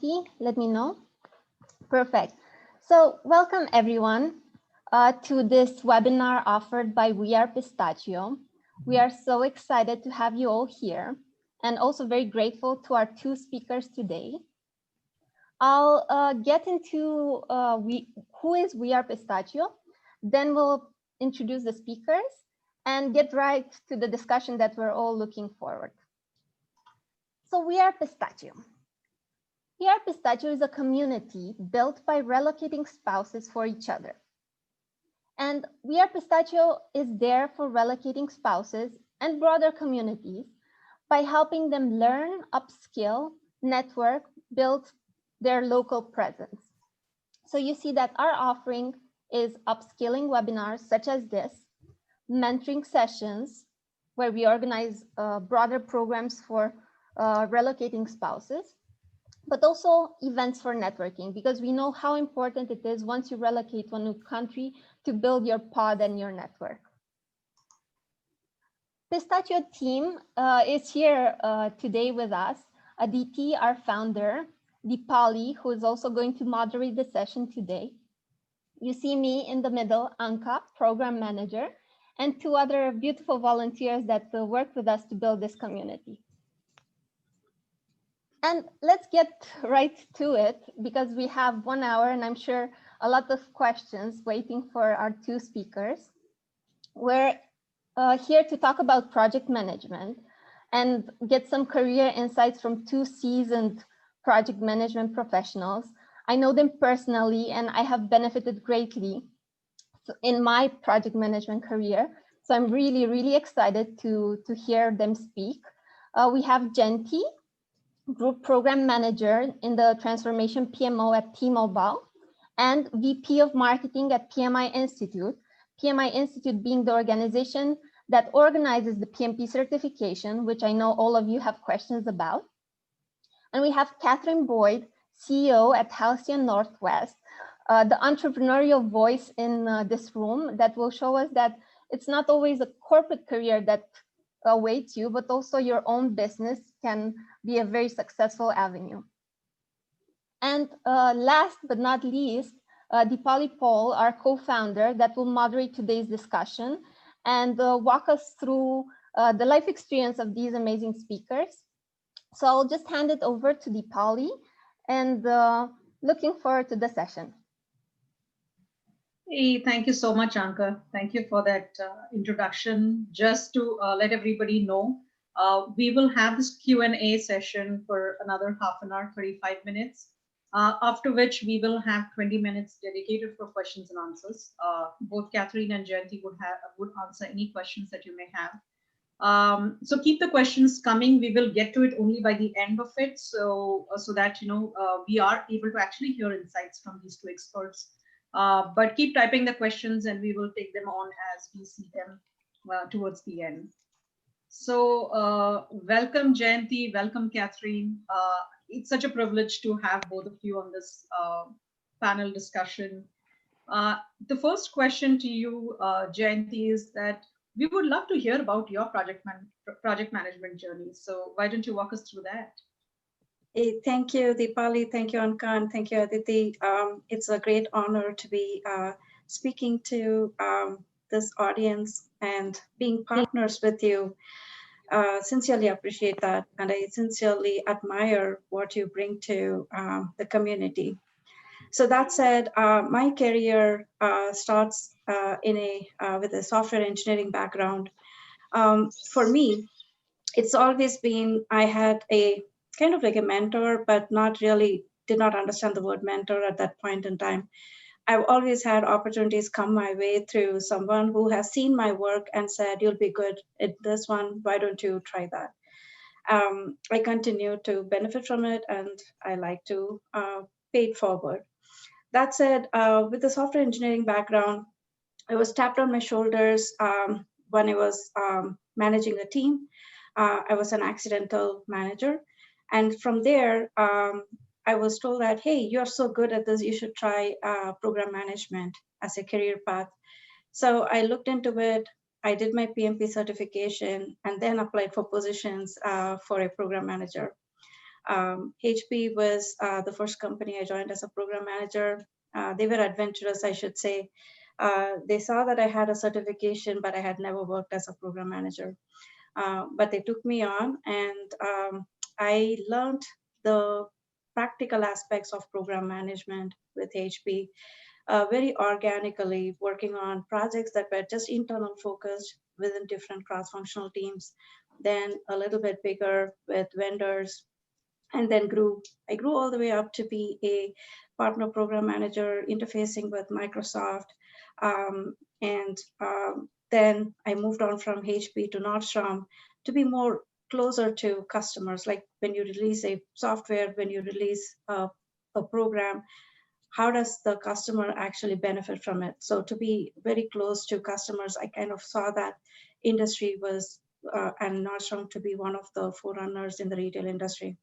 Aditi, let me know. Perfect. So welcome everyone to this webinar offered by We Are Pistachio. We are so excited to have you all here and also very grateful to our two speakers today. I'll get into who is We Are Pistachio, then we'll introduce the speakers and get right to the discussion that we're all looking forward. So We Are Pistachio. We Are Pistachio is a community built by relocating spouses for each other. And We Are Pistachio is there for relocating spouses and broader communities by helping them learn, upskill, network, build their local presence. So you see that our offering is upskilling webinars such as this, mentoring sessions where we organize broader programs for relocating spouses, but also events for networking, because we know how important it is once you relocate to a new country to build your pod and your network. Pistachio team is here today with us. Aditi, our founder, Deepali, who is also going to moderate the session today. You see me in the middle, Anka, program manager, and two other beautiful volunteers that work with us to build this community. And let's get right to it because we have 1 hour and I'm sure a lot of questions waiting for our two speakers. We're here to talk about project management and get some career insights from two seasoned project management professionals. I know them personally and I have benefited greatly in my project management career. So I'm really, really excited to hear them speak. We have Jayanthi, Group Program Manager in the Transformation PMO at T-Mobile and VP of Marketing at PMI Institute. PMI Institute being the organization that organizes the PMP certification, which I know all of you have questions about. And we have Katherine Boyd, CEO at Halycon Northwest, the entrepreneurial voice in this room that will show us that it's not always a corporate career that awaits you, but also your own business can be a very successful avenue. And last but not least, Deepali Paul, our co-founder, that will moderate today's discussion and walk us through the life experience of these amazing speakers. So I'll just hand it over to Deepali and looking forward to the session. Hey, thank you so much, Anka. Thank you for that introduction. Just to let everybody know, we will have this Q&A session for another half an hour, 35 minutes, after which we will have 20 minutes dedicated for questions and answers. Both Katherine and Jayanthi would answer any questions that you may have. So keep the questions coming. We will get to it only by the end of it, so that we are able to actually hear insights from these two experts. But keep typing the questions and we will take them on as we see them towards the end. So welcome Jayanthi, welcome Katherine. It's such a privilege to have both of you on this panel discussion. The first question to you, Jayanthi, is that we would love to hear about your project management journey. So why don't you walk us through that? Hey, thank you, Deepali. Thank you, Anka, and thank you, Aditi. It's a great honor to be speaking to this audience and being partners with you. Sincerely appreciate that, and I sincerely admire what you bring to the community. So that said, my career starts with a software engineering background. For me, it's always been, I had a kind of like a mentor, but did not understand the word mentor at that point in time. I've always had opportunities come my way through someone who has seen my work and said, you'll be good at this one, why don't you try that? I continue to benefit from it and I like to pay it forward. That said, with the software engineering background, I was tapped on my shoulders when I was managing a team. I was an accidental manager. And from there, I was told that, hey, you're so good at this, you should try program management as a career path. So I looked into it, I did my PMP certification, and then applied for positions for a program manager. HP was the first company I joined as a program manager. They were adventurous, I should say. They saw that I had a certification, but I had never worked as a program manager. But they took me on, and I learned the practical aspects of program management with HP very organically, working on projects that were just internal focused within different cross-functional teams, then a little bit bigger with vendors, and then I grew all the way up to be a partner program manager interfacing with Microsoft. And then I moved on from HP to Nordstrom to be more closer to customers. Like when you release a software, when you release a program, how does the customer actually benefit from it? So to be very close to customers, I kind of saw that industry was, and Nordstrom to be one of the forerunners in the retail industry.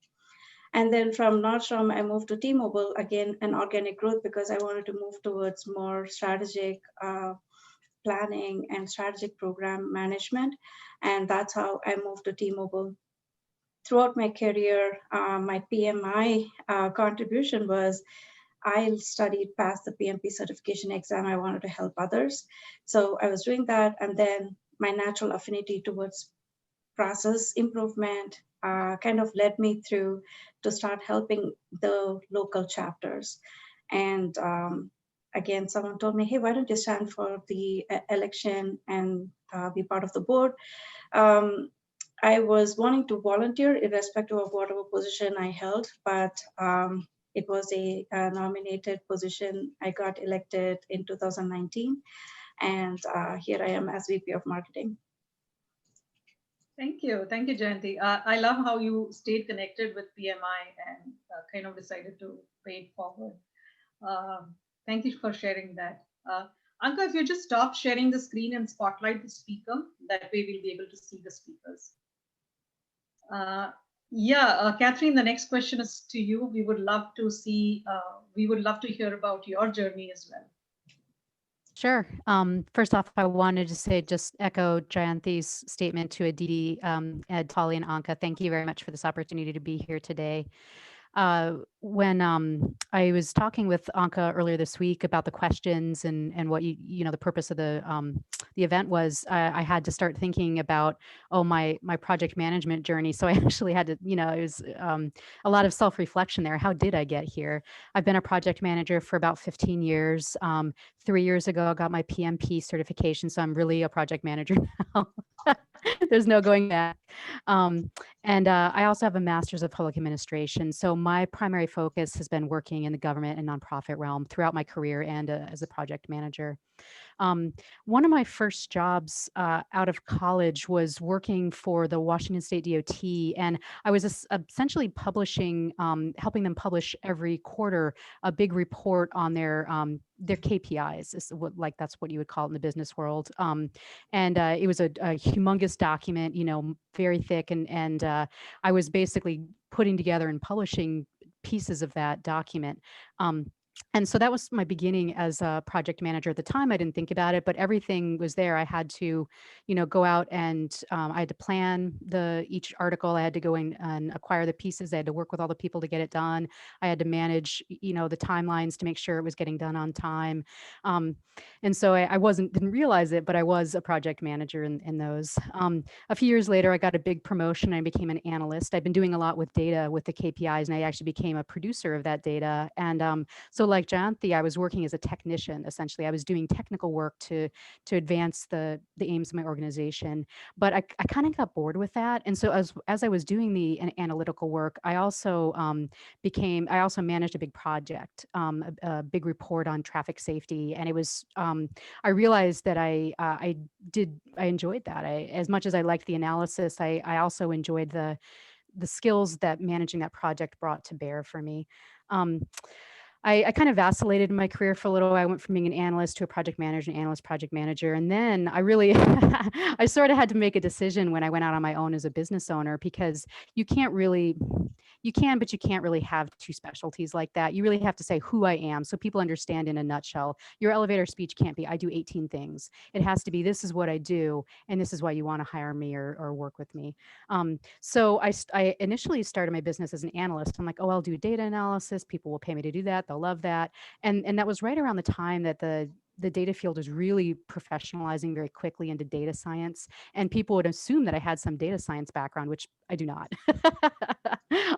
And then from Nordstrom, I moved to T-Mobile, again, an organic growth because I wanted to move towards more strategic planning and strategic program management. And that's how I moved to T-Mobile. Throughout my career, my PMI contribution was I studied past the PMP certification exam. I wanted to help others. So I was doing that. And then my natural affinity towards process improvement kind of led me through to start helping the local chapters. And again, someone told me, hey, why don't you stand for the election and be part of the board? I was wanting to volunteer irrespective of whatever position I held, but it was a nominated position. I got elected in 2019, and here I am as VP of Marketing. Thank you, Jayanthi. I love how you stayed connected with PMI and kind of decided to pay it forward. Thank you for sharing that. Anka, if you just stop sharing the screen and spotlight the speaker, that way we'll be able to see the speakers. Katherine, the next question is to you. We would love to see, we would love to hear about your journey as well. Sure. First off, I wanted to say, just echo Jayanthi's statement to Aditi, Ed, Polly, and Anka. Thank you very much for this opportunity to be here today. When I was talking with Anka earlier this week about the questions and what the purpose of the event was, I had to start thinking about my project management journey. So I actually had to, it was a lot of self-reflection there. How did I get here? I've been a project manager for about 15 years. 3 years ago, I got my PMP certification, so I'm really a project manager now. There's no going back. And I also have a master's of public administration. So my primary focus has been working in the government and nonprofit realm throughout my career and as a project manager. One of my first jobs out of college was working for the Washington State DOT, and I was essentially publishing, helping them publish every quarter a big report on their KPIs. That's what you would call it in the business world. And it was a humongous document, very thick, and I was basically putting together and publishing pieces of that document. And so that was my beginning as a project manager. At the time, I didn't think about it, but everything was there. I had to, go out and I had to plan each article. I had to go in and acquire the pieces. I had to work with all the people to get it done. I had to manage, the timelines to make sure it was getting done on time. And so I didn't realize it, but I was a project manager in those. A few years later, I got a big promotion. I became an analyst. I've been doing a lot with data, with the KPIs, and I actually became a producer of that data. And so like Jayanthi, I was working as a technician, essentially. I was doing technical work to advance the aims of my organization. But I kind of got bored with that. And so as I was doing the analytical work, I also managed a big project, a big report on traffic safety. And it was, I realized that I enjoyed that. As much as I liked the analysis, I also enjoyed the skills that managing that project brought to bear for me. I kind of vacillated in my career for a little. I went from being an analyst to a project manager, an analyst, project manager. And then I really, I sort of had to make a decision when I went out on my own as a business owner, because you can't really, you can, but you can't really have two specialties like that. You really have to say who I am so people understand in a nutshell. Your elevator speech can't be, I do 18 things. It has to be, this is what I do, and this is why you want to hire me or work with me. So I initially started my business as an analyst. I'm like, oh, I'll do data analysis. People will pay me to do that. They'll love that. And that was right around the time that the data field was really professionalizing very quickly into data science. And people would assume that I had some data science background, which I do not.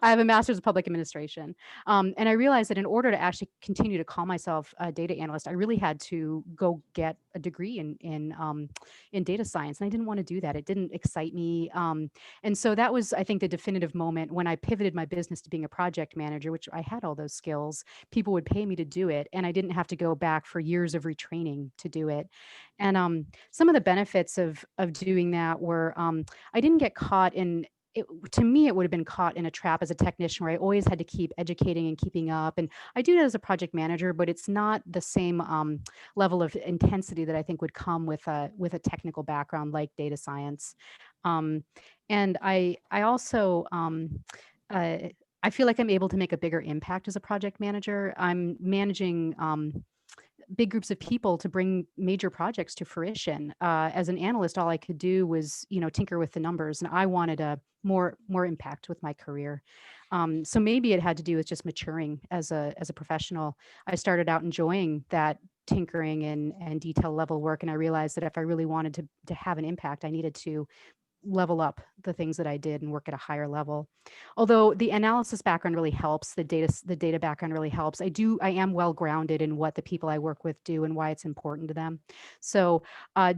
I have a master's of public administration. And I realized that in order to actually continue to call myself a data analyst, I really had to go get a degree in data science. And I didn't want to do that. It didn't excite me. And so that was, I think, the definitive moment when I pivoted my business to being a project manager, which I had all those skills. People would pay me to do it, and I didn't have to go back for years of retraining to do it. And some of the benefits of doing that were I didn't get caught in it. To me, it would have been caught in a trap as a technician where I always had to keep educating and keeping up. And I do that as a project manager, but it's not the same level of intensity that I think would come with a technical background like data science. And I also I feel like I'm able to make a bigger impact as a project manager. I'm managing big groups of people to bring major projects to fruition. As an analyst, all I could do was, tinker with the numbers, and I wanted a more impact with my career. So maybe it had to do with just maturing as a professional. I started out enjoying that tinkering and detail level work, and I realized that if I really wanted to have an impact, I needed to level up the things that I did and work at a higher level. Although the analysis background really helps, the data background really helps. I am well grounded in what the people I work with do and why it's important to them. So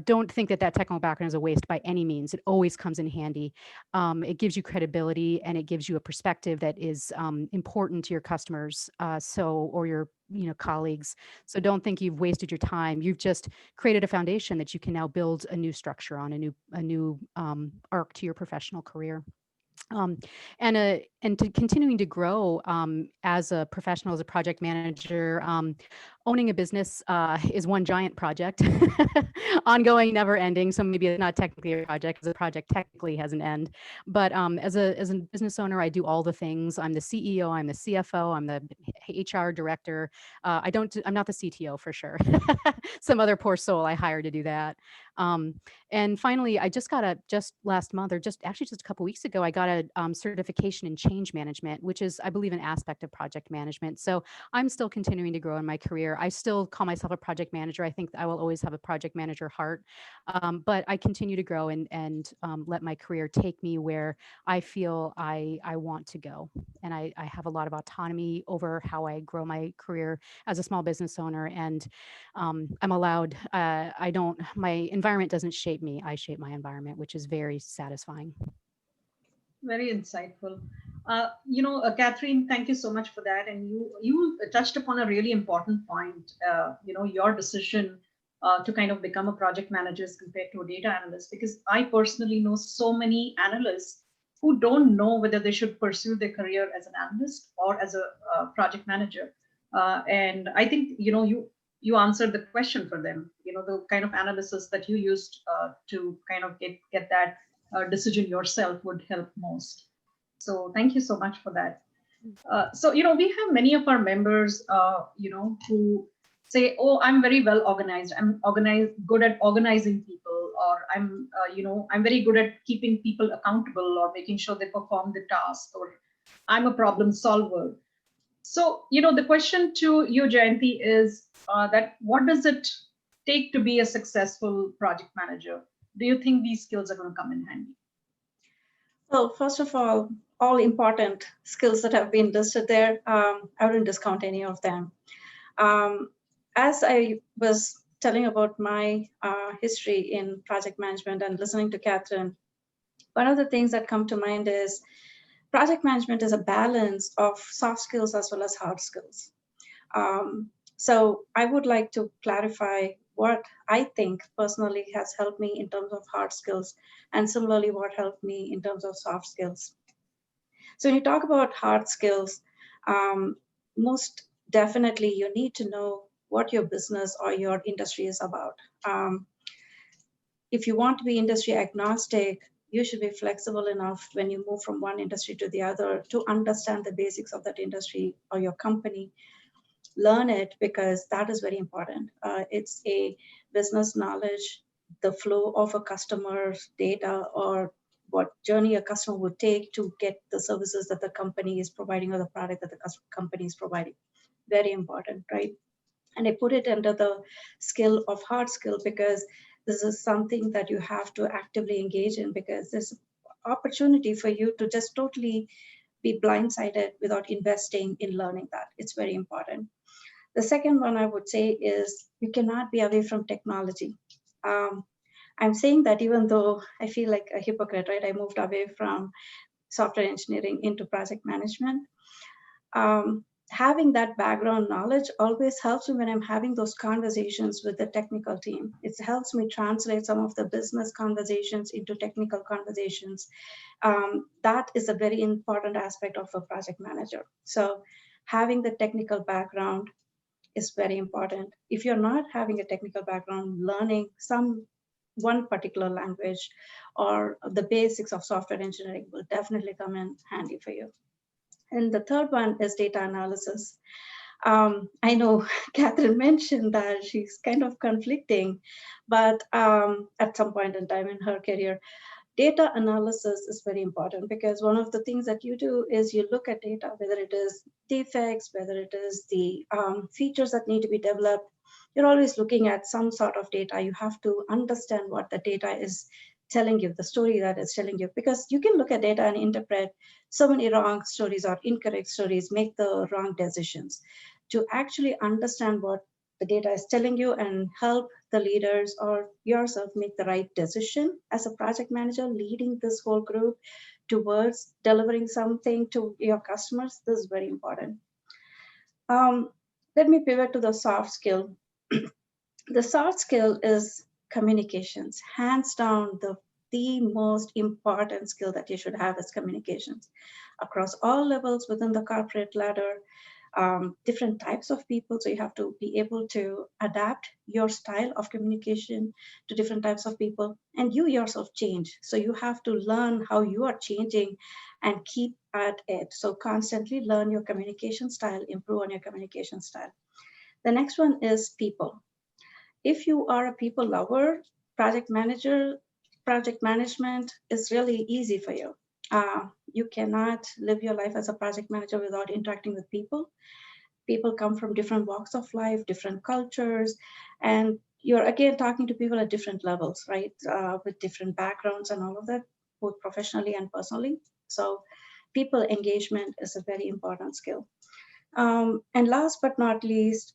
don't think that technical background is a waste by any means. It always comes in handy. It gives you credibility, and it gives you a perspective that is important to your customers, or your colleagues. So don't think you've wasted your time. You've just created a foundation that you can now build a new structure on, a new arc to your professional career. And to continuing to grow as a professional, as a project manager. Owning a business is one giant project, ongoing, never ending. So maybe it's not technically a project, because a project technically has an end. But as a business owner, I do all the things. I'm the CEO, I'm the CFO, I'm the HR director. I'm not the CTO for sure. Some other poor soul I hired to do that. And finally, I just last month, or just a couple weeks ago, I got a certification in change management, which is, I believe, an aspect of project management. So I'm still continuing to grow in my career. I still call myself a project manager. I think I will always have a project manager heart, but I continue to grow and let my career take me where I feel I want to go. And I have a lot of autonomy over how I grow my career as a small business owner. And I'm allowed, my environment doesn't shape me. I shape my environment, which is very satisfying. Very insightful. Katherine, thank you so much for that. And you touched upon a really important point, your decision to kind of become a project manager as compared to a data analyst, because I personally know so many analysts who don't know whether they should pursue their career as an analyst or as a project manager. And I think, you answered the question for them, the kind of analysis that you used to kind of get that decision yourself would help most. So thank you so much for that. So, we have many of our members, who say, oh, I'm very well organized. I'm good at organizing people, or I'm very good at keeping people accountable or making sure they perform the task, or I'm a problem solver. So, the question to you, Jayanthi, is that what does it take to be a successful project manager? Do you think these skills are going to come in handy? Well, first of all important skills that have been listed there, I wouldn't discount any of them. As I was telling about my history in project management and listening to Katherine, one of the things that come to mind is project management is a balance of soft skills as well as hard skills. So I would like to clarify what I think personally has helped me in terms of hard skills, and similarly what helped me in terms of soft skills. So when you talk about hard skills, most definitely you need to know what your business or your industry is about. If you want to be industry agnostic, you should be flexible enough when you move from one industry to the other to understand the basics of that industry or your company. Learn it, because that is very important. It's a business knowledge, the flow of a customer's data, or what journey a customer would take to get the services that the company is providing or the product that the company is providing. Very important, right? And I put it under the skill of hard skill, because this is something that you have to actively engage in, because there's opportunity for you to just totally be blindsided without investing in learning that. It's very important. The second one I would say is you cannot be away from technology. I'm saying that even though I feel like a hypocrite, right? I moved away from software engineering into project management. Having that background knowledge always helps me when I'm having those conversations with the technical team. It helps me translate some of the business conversations into technical conversations. That is a very important aspect of a project manager. So having the technical background is very important. If you're not having a technical background, learning one particular language or the basics of software engineering will definitely come in handy for you. And the third one is data analysis. I know Catherine mentioned that she's kind of conflicting, but at some point in time in her career, data analysis is very important, because one of the things that you do is you look at data, whether it is defects, whether it is the features that need to be developed. You're always looking at some sort of data. You have to understand what the data is telling you, the story that it's telling you, because you can look at data and interpret so many wrong stories or incorrect stories, make the wrong decisions. To actually understand what the data is telling you and help the leaders or yourself make the right decision as a project manager, leading this whole group towards delivering something to your customers, this is very important. Let me pivot to the soft skill. The soft skill is communications. Hands down, the most important skill that you should have is communications across all levels within the corporate ladder. Different types of people. So you have to be able to adapt your style of communication to different types of people, and you yourself change. So you have to learn how you are changing and keep at it. So constantly learn your communication style, improve on your communication style. The next one is people. If you are a people lover, project management is really easy for you. You cannot live your life as a project manager without interacting with people. People come from different walks of life, different cultures, and you're again talking to people at different levels, right? With different backgrounds and all of that, both professionally and personally. So people engagement is a very important skill. And last but not least,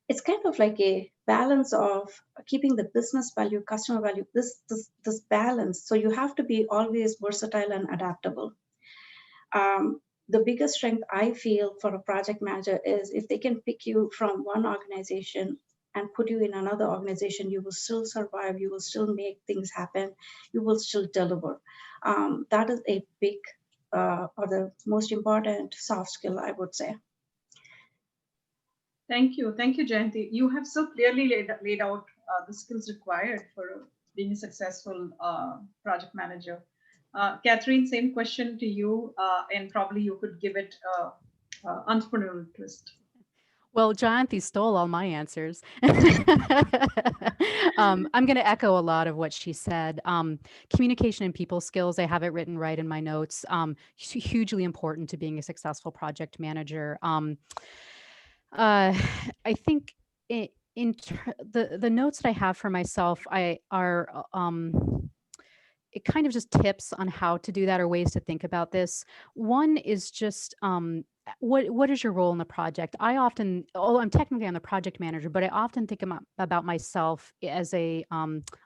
it's kind of like a balance of keeping the business value, customer value, this balance. So you have to be always versatile and adaptable. The biggest strength I feel for a project manager is if they can pick you from one organization and put you in another organization, you will still survive, you will still make things happen, you will still deliver. That is a big or the most important soft skill, I would say. Thank you, Jayanthi. You have so clearly laid out the skills required for being a successful project manager. Catherine, same question to you, and probably you could give it entrepreneurial twist. Well, Jayanthi stole all my answers. I'm going to echo a lot of what she said. Communication and people skills, I have it written right in my notes. Hugely important to being a successful project manager. I think the notes that I have for myself, it kind of just tips on how to do that or ways to think about this. One is just what is your role in the project? I'm technically I'm the project manager, but I often think about myself as a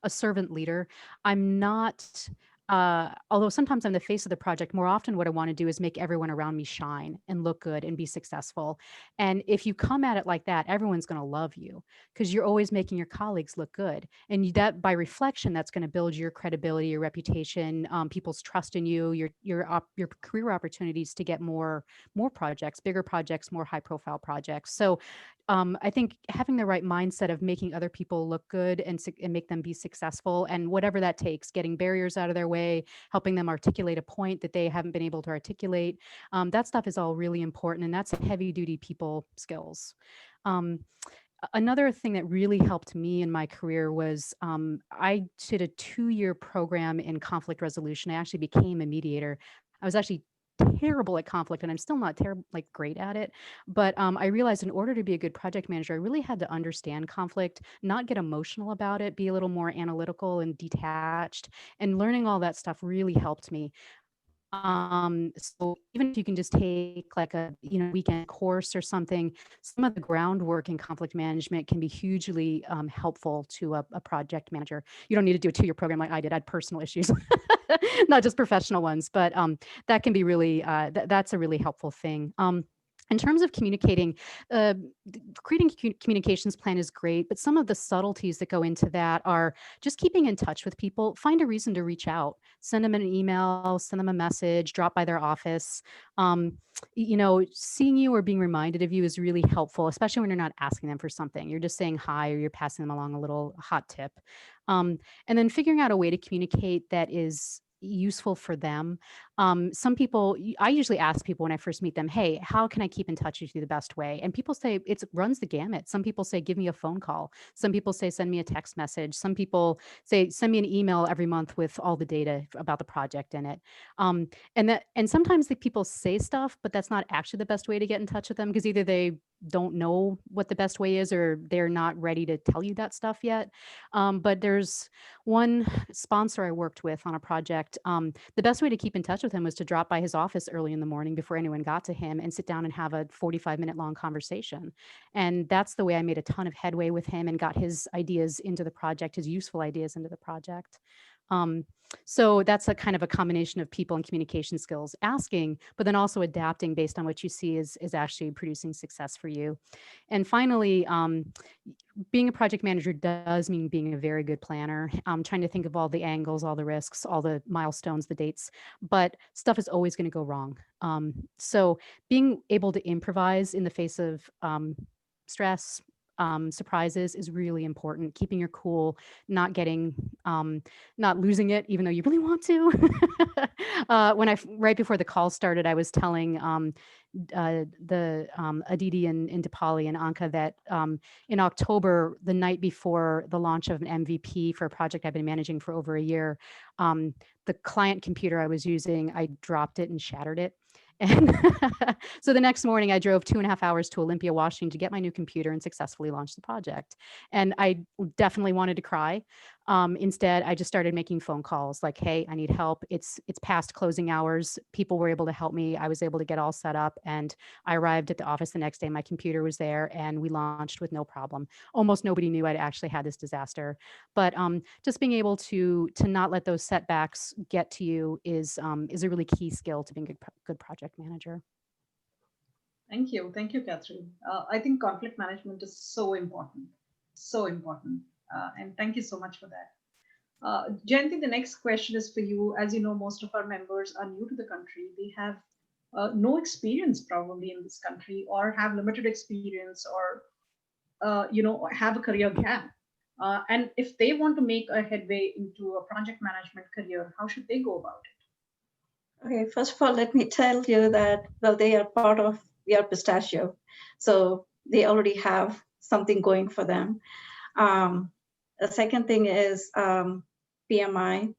servant leader. I'm not although sometimes I'm the face of the project, more often what I want to do is make everyone around me shine and look good and be successful. And if you come at it like that, everyone's going to love you because you're always making your colleagues look good. And that by reflection, that's going to build your credibility, your reputation, people's trust in you, your career opportunities to get more projects, bigger projects, more high profile projects. So I think having the right mindset of making other people look good and make them be successful, and whatever that takes, getting barriers out of their way, helping them articulate a point that they haven't been able to articulate, that stuff is all really important, and that's heavy duty people skills. Another thing that really helped me in my career was I did a 2-year program in conflict resolution. I actually became a mediator. I was actually terrible at conflict, and I'm still not great at it. But I realized in order to be a good project manager, I really had to understand conflict, not get emotional about it, be a little more analytical and detached. And learning all that stuff really helped me. So even if you can just take like a weekend course or something, some of the groundwork in conflict management can be hugely helpful to a project manager. You don't need to do a 2-year program like I did. I had personal issues, not just professional ones, but that can be really that's a really helpful thing. In terms of communicating, creating a communications plan is great, but some of the subtleties that go into that are just keeping in touch with people. Find a reason to reach out, send them an email, send them a message, drop by their office. Seeing you or being reminded of you is really helpful, especially when you're not asking them for something. You're just saying hi, or you're passing them along a little hot tip. And then figuring out a way to communicate that is useful for them. Some people, I usually ask people when I first meet them, hey, how can I keep in touch with you the best way? And people say it runs the gamut. Some people say, give me a phone call. Some people say, send me a text message. Some people say, send me an email every month with all the data about the project in it. And sometimes the people say stuff, but that's not actually the best way to get in touch with them, because either they don't know what the best way is, or they're not ready to tell you that stuff yet. But there's one sponsor I worked with on a project. The best way to keep in touch with him was to drop by his office early in the morning before anyone got to him and sit down and have a 45-minute long conversation. And that's the way I made a ton of headway with him and got his ideas into the project, his useful ideas into the project. So that's a kind of a combination of people and communication skills, asking, but then also adapting based on what you see is actually producing success for you. And finally, being a project manager does mean being a very good planner. Trying to think of all the angles, all the risks, all the milestones, the dates, but stuff is always going to go wrong. So being able to improvise in the face of stress, surprises is really important. Keeping your cool, not losing it, even though you really want to. Right before the call started, I was telling Aditi and Dipali and Anka that in October, the night before the launch of an MVP for a project I've been managing for over a year, the client computer I was using, I dropped it and shattered it. And so the next morning I drove 2.5 hours to Olympia, Washington to get my new computer and successfully launch the project. And I definitely wanted to cry. Instead, I just started making phone calls like, hey, I need help. It's past closing hours. People were able to help me. I was able to get all set up, and I arrived at the office the next day. My computer was there and we launched with no problem. Almost nobody knew I'd actually had this disaster. But just being able to not let those setbacks get to you is a really key skill to being a good project manager. Thank you, Katherine. I think conflict management is so important, and thank you so much for that. Jayanthi, the next question is for you. As you know, most of our members are new to the country. They have no experience probably in this country, or have limited experience, or have a career gap. And if they want to make a headway into a project management career, how should they go about it? Okay, first of all, let me tell you that, well, they are part of We Are Pistachio, so they already have something going for them. The second thing is PMI.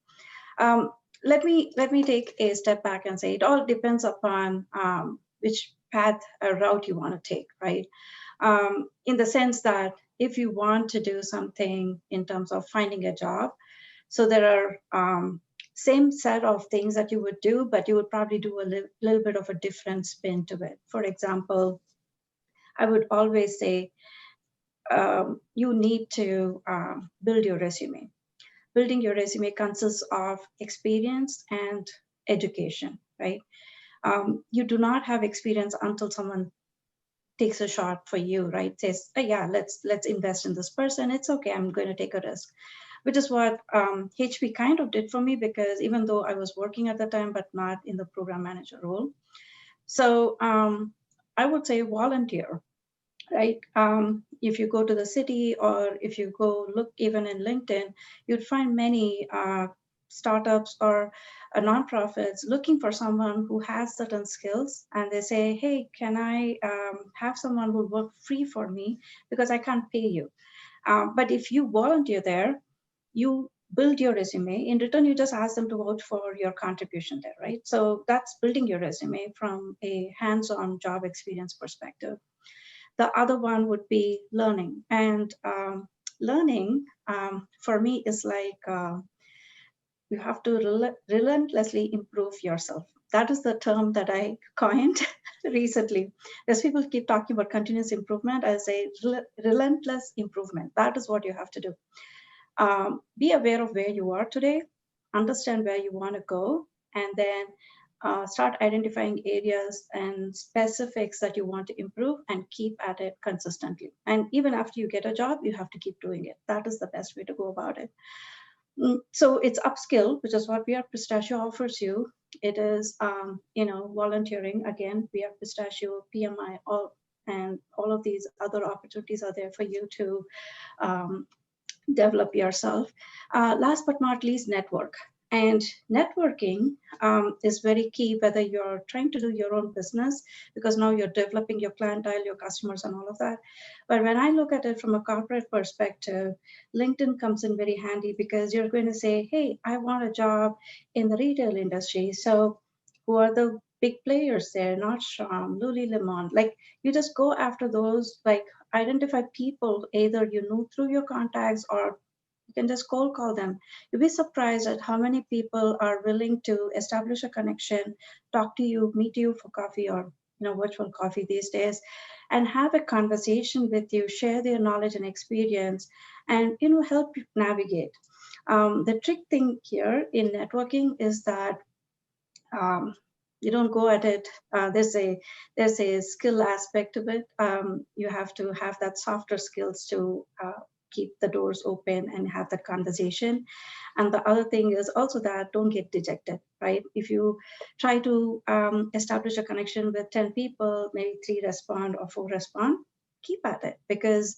Let me take a step back and say it all depends upon which path or route you want to take, right? In the sense that if you want to do something in terms of finding a job, so there are same set of things that you would do, but you would probably do a little bit of a different spin to it. For example, I would always say you need to build your resume. building your resume consists of experience and education, right? You do not have experience until someone takes a shot for you, right? Says, oh, yeah, let's invest in this person. It's okay, I'm going to take a risk, which is what HP kind of did for me, because even though I was working at the time, but not in the program manager role. So I would say volunteer, right? If you go to the city, or if you go look even in LinkedIn, you'd find many startups or nonprofits looking for someone who has certain skills, and they say, hey, can I have someone who will work free for me because I can't pay you. But if you volunteer there, you build your resume. In return, you just ask them to vote for your contribution there, right? So that's building your resume from a hands-on job experience perspective. The other one would be learning. And learning for me is like you have to relentlessly improve yourself. That is the term that I coined recently. As people keep talking about continuous improvement, I say relentless improvement. That is what you have to do. Be aware of where you are today, understand where you want to go, and then start identifying areas and specifics that you want to improve, and keep at it consistently. And even after you get a job, you have to keep doing it. That is the best way to go about it. So it's upskill, which is what We Are Pistachio offers you. It is, volunteering. Again, We Are Pistachio, PMI, and all of these other opportunities are there for you to develop yourself. Last but not least, network. And networking is very key, whether you're trying to do your own business, because now you're developing your clientele, your customers, and all of that. But when I look at it from a corporate perspective, LinkedIn comes in very handy, because you're going to say, hey, I want a job in the retail industry. So who are the big players there? Nordstrom, Lululemon. Like, you just go after those, like, identify people either you know through your contacts, or you can just cold call them. You'll be surprised at how many people are willing to establish a connection, talk to you, meet you for coffee, or virtual coffee these days, and have a conversation with you, share their knowledge and experience, and help you navigate. The trick thing here in networking is that you don't go at it. There's a skill aspect of it. You have to have that softer skills to keep the doors open and have that conversation. And the other thing is also that don't get dejected, right? If you try to establish a connection with 10 people, maybe 3 respond or 4 respond, keep at it, because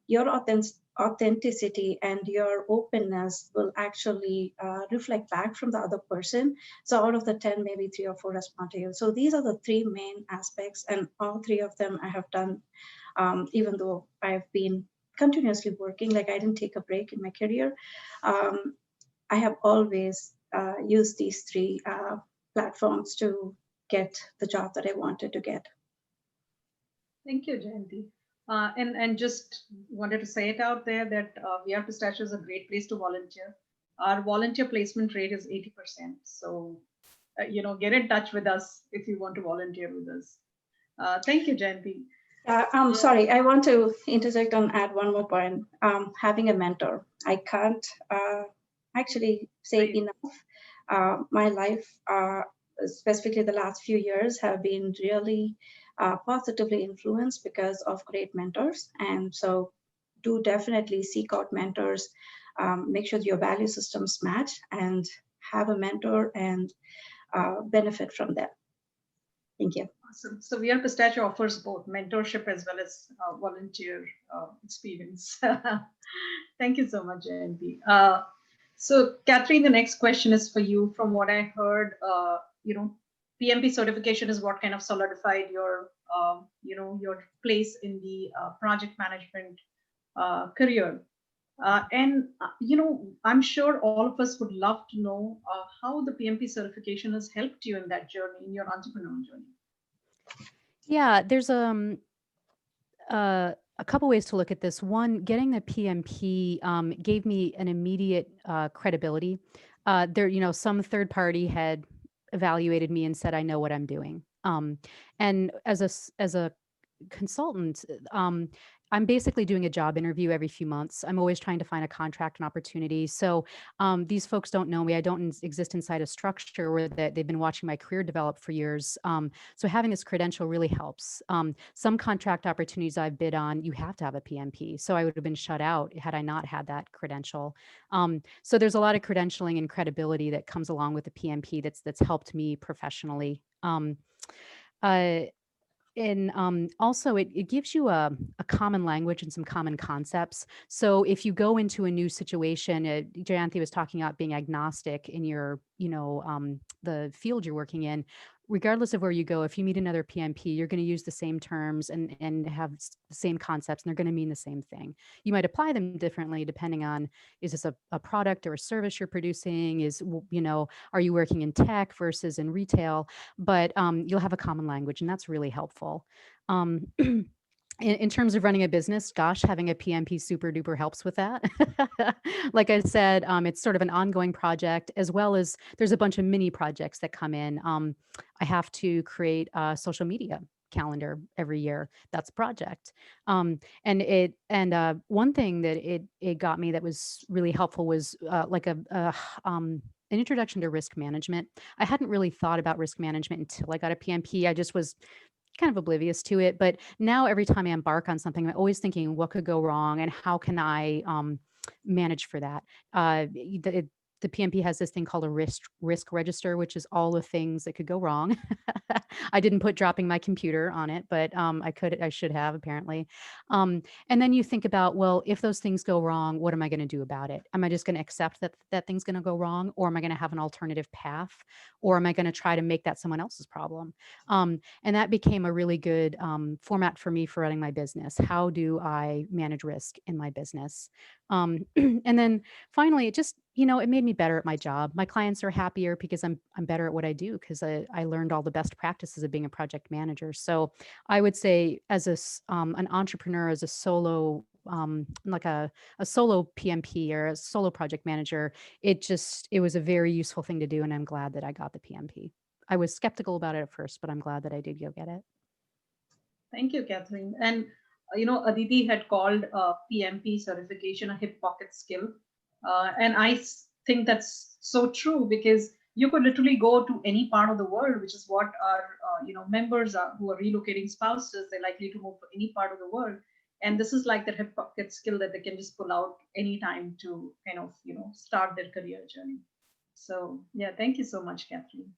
your authenticity and your openness will actually reflect back from the other person. So out of the 10, maybe 3 or 4 respond to you. So these are the 3 main aspects, and all 3 of them I have done, even though I've been continuously working. Like, I didn't take a break in my career. I have always used these 3 platforms to get the job that I wanted to get. Thank you, Jayanthi. And just wanted to say it out there that We Are Pistachio is a great place to volunteer. Our volunteer placement rate is 80%. So, get in touch with us if you want to volunteer with us. Thank you, Jayanthi. I'm sorry, I want to interject and add one more point. Having a mentor. I can't actually say enough. My life, specifically the last few years, have been really positively influenced because of great mentors. And so do definitely seek out mentors, make sure your value systems match, and have a mentor and benefit from that. Thank you. Awesome. So We Are Pistachio offers both mentorship as well as volunteer experience. Thank you so much, Jayanthi. So Katherine, the next question is for you. From what I heard, PMP certification is what kind of solidified your, your place in the project management career. I'm sure all of us would love to know how the PMP certification has helped you in that journey, in your entrepreneurial journey. Yeah, there's a couple ways to look at this. One, getting the PMP gave me an immediate credibility. Some third party had evaluated me and said, I know what I'm doing. And as a consultant, I'm basically doing a job interview every few months. I'm always trying to find a contract and opportunity. So these folks don't know me. I don't exist inside a structure where they've been watching my career develop for years. So having this credential really helps. Some contract opportunities I've bid on, you have to have a PMP. So I would have been shut out had I not had that credential. So there's a lot of credentialing and credibility that comes along with the PMP that's helped me professionally. Uh, and also, it gives you a common language and some common concepts. So if you go into a new situation, Jayanthi was talking about being agnostic in your, the field you're working in. Regardless of where you go, if you meet another PMP, you're going to use the same terms and have the same concepts, and they're going to mean the same thing. You might apply them differently depending on, is this a product or a service you're producing? Are you working in tech versus in retail? But you'll have a common language, and that's really helpful. In terms of running a business, gosh, having a PMP super duper helps with that. Like I said, it's sort of an ongoing project, as well as there's a bunch of mini projects that come in. I have to create a social media calendar every year. That's a project. And one thing that it got me that was really helpful was an introduction to risk management. I hadn't really thought about risk management until I got a PMP. I just was kind of oblivious to it. But now every time I embark on something, I'm always thinking, what could go wrong and how can I manage for that? The PMP has this thing called a risk register, which is all the things that could go wrong. I didn't put dropping my computer on it, but I should have apparently. And then you think about, well, if those things go wrong, what am I going to do about it? Am I just going to accept that thing's going to go wrong, or am I going to have an alternative path, or am I going to try to make that someone else's problem? And that became a really good format for me for running my business. How do I manage risk in my business? And then finally, it made me better at my job. My clients are happier because I'm better at what I do, because I learned all the best practices of being a project manager. So I would say, as an entrepreneur, as a solo like a solo PMP or a solo project manager, it was a very useful thing to do, and I'm glad that I got the PMP. I was skeptical about it at first, but I'm glad that I did go get it. Thank you, Catherine. And Aditi had called PMP certification a hip pocket skill, and I think that's so true, because you could literally go to any part of the world, which is what our members are, who are relocating spouses. They're likely to move to any part of the world, and this is like the hip pocket skill that they can just pull out anytime to kind of start their career journey. So yeah, thank you so much, Catherine.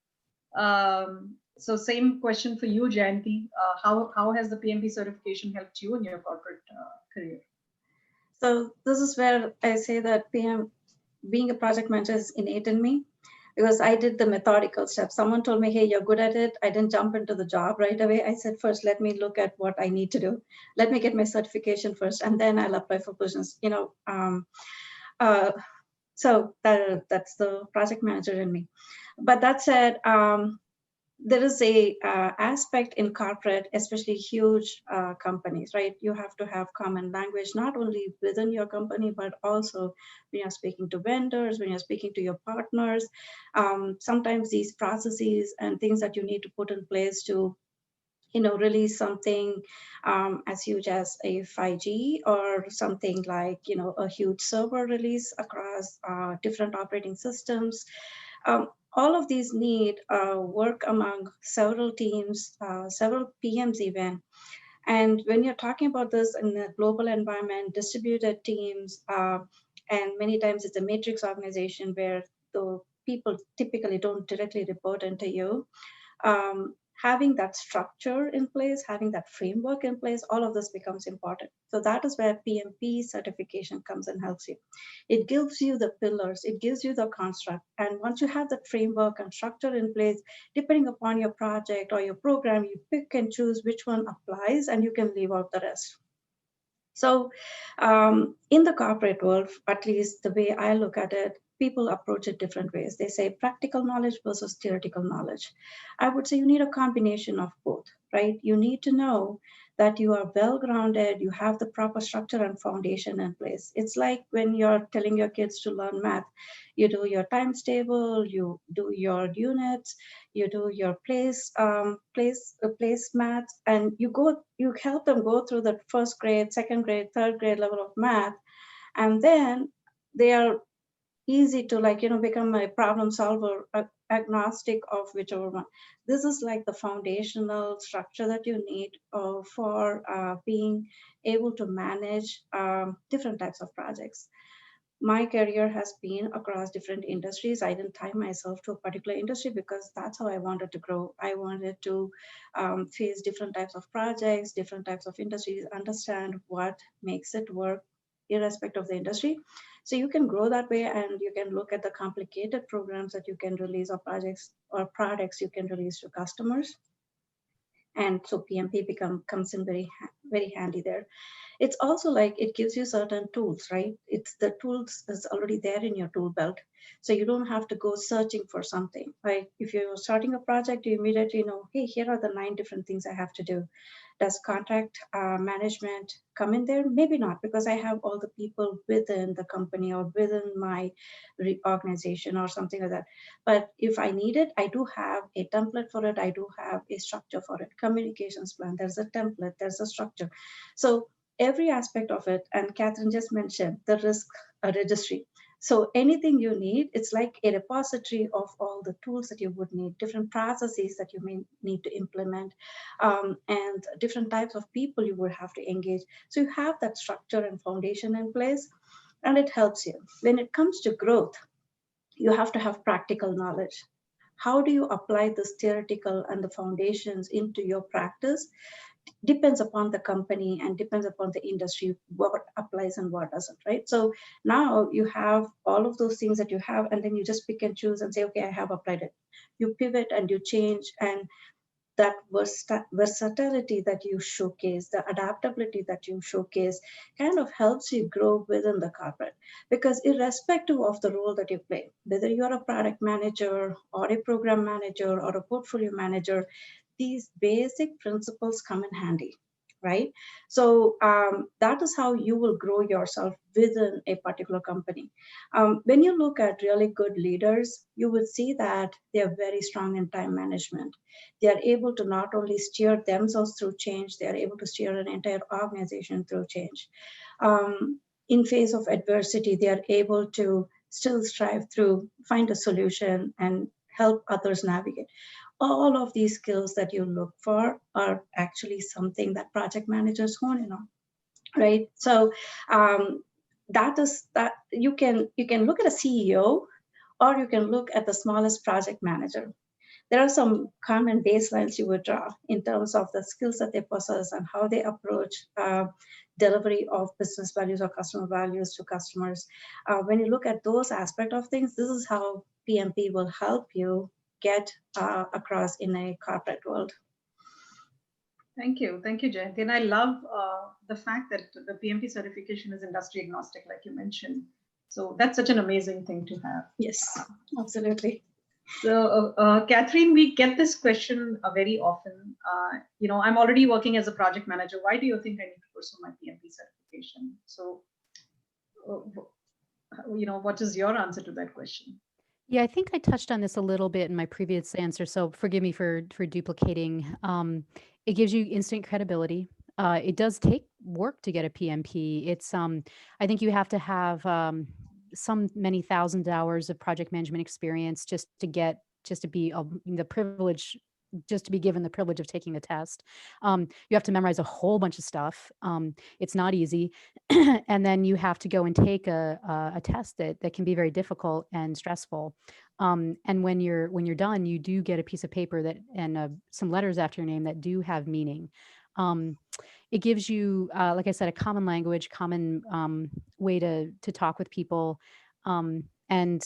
So same question for you, Jayanthi. How has the PMP certification helped you in your corporate career? So this is where I say that being a project manager is innate in me, because I did the methodical steps. Someone told me, hey, you're good at it. I didn't jump into the job right away. I said, first, let me look at what I need to do. Let me get my certification first, and then I'll apply for positions. So that's the project manager in me. But that said, there is a aspect in corporate, especially huge companies, right? You have to have common language, not only within your company, but also when you're speaking to vendors, when you're speaking to your partners. Sometimes these processes and things that you need to put in place to release something as huge as a 5G, or something like a huge server release across different operating systems. All of these need work among several teams, several PMs even. And when you're talking about this in a global environment, distributed teams, and many times it's a matrix organization where the people typically don't directly report into you. Having that structure in place, having that framework in place, all of this becomes important. So that is where PMP certification comes and helps you. It gives you the pillars, it gives you the construct. And once you have that framework and structure in place, depending upon your project or your program, you pick and choose which one applies, and you can leave out the rest. So in the corporate world, at least the way I look at it, people approach it different ways. They say practical knowledge versus theoretical knowledge. I would say you need a combination of both, right? You need to know that you are well-grounded, you have the proper structure and foundation in place. It's like when you're telling your kids to learn math, you do your times table, you do your units, you do your place maths, and you help them go through the first grade, second grade, third grade level of math, and then they are easy to become a problem solver, agnostic of whichever one. This is like the foundational structure that you need for being able to manage different types of projects. My career has been across different industries. I didn't tie myself to a particular industry because that's how I wanted to grow. I wanted to face different types of projects, different types of industries, understand what makes it work irrespective of the industry. So you can grow that way, and you can look at the complicated programs that you can release, or projects or products you can release to customers. And so PMP comes in very handy there. It's also like it gives you certain tools, right? It's the tools is already there in your tool belt. So you don't have to go searching for something. Like if you're starting a project, you immediately know, hey, here are the 9 different things I have to do. Does contract management come in there? Maybe not, because I have all the people within the company or within my organization or something like that. But if I need it, I do have a template for it. I do have a structure for it. Communications plan, there's a template, there's a structure. So every aspect of it, and Katherine just mentioned the risk registry. So anything you need, it's like a repository of all the tools that you would need, different processes that you may need to implement, and different types of people you would have to engage. So you have that structure and foundation in place, and it helps you. When it comes to growth, you have to have practical knowledge. How do you apply this theoretical and the foundations into your practice? Depends upon the company and depends upon the industry, what applies and what doesn't, right? So now you have all of those things that you have, and then you just pick and choose and say, okay, I have applied it. You pivot and you change, and that versatility that you showcase, the adaptability that you showcase kind of helps you grow within the corporate. Because irrespective of the role that you play, whether you're a product manager or a program manager or a portfolio manager, these basic principles come in handy, right? So that is how you will grow yourself within a particular company. When you look at really good leaders, you would see that they are very strong in time management. They are able to not only steer themselves through change, they are able to steer an entire organization through change. In face of adversity, they are able to still strive through, find a solution, and help others navigate. All of these skills that you look for are actually something that project managers hone in on, right? So that you can look at a CEO, or you can look at the smallest project manager. There are some common baselines you would draw in terms of the skills that they possess and how they approach delivery of business values or customer values to customers. When you look at those aspects of things, this is how PMP will help you get across in a corporate world. Thank you, Jayanthi. And I love the fact that the PMP certification is industry agnostic, like you mentioned. So that's such an amazing thing to have. Yes, absolutely. So, Katherine, we get this question very often. I'm already working as a project manager. Why do you think I need to pursue my PMP certification? So, what is your answer to that question? Yeah, I think I touched on this a little bit in my previous answer, so forgive me for duplicating. It gives you instant credibility. It does take work to get a PMP. It's I think you have to have many thousand hours of project management experience just to be the privilege, just to be given the privilege of taking the test. You have to memorize a whole bunch of stuff. It's not easy. And then you have to go and take a test that can be very difficult and stressful. And when you're done, you do get a piece of paper and some letters after your name that do have meaning. It gives you, like I said, a common language, common way to talk with people. And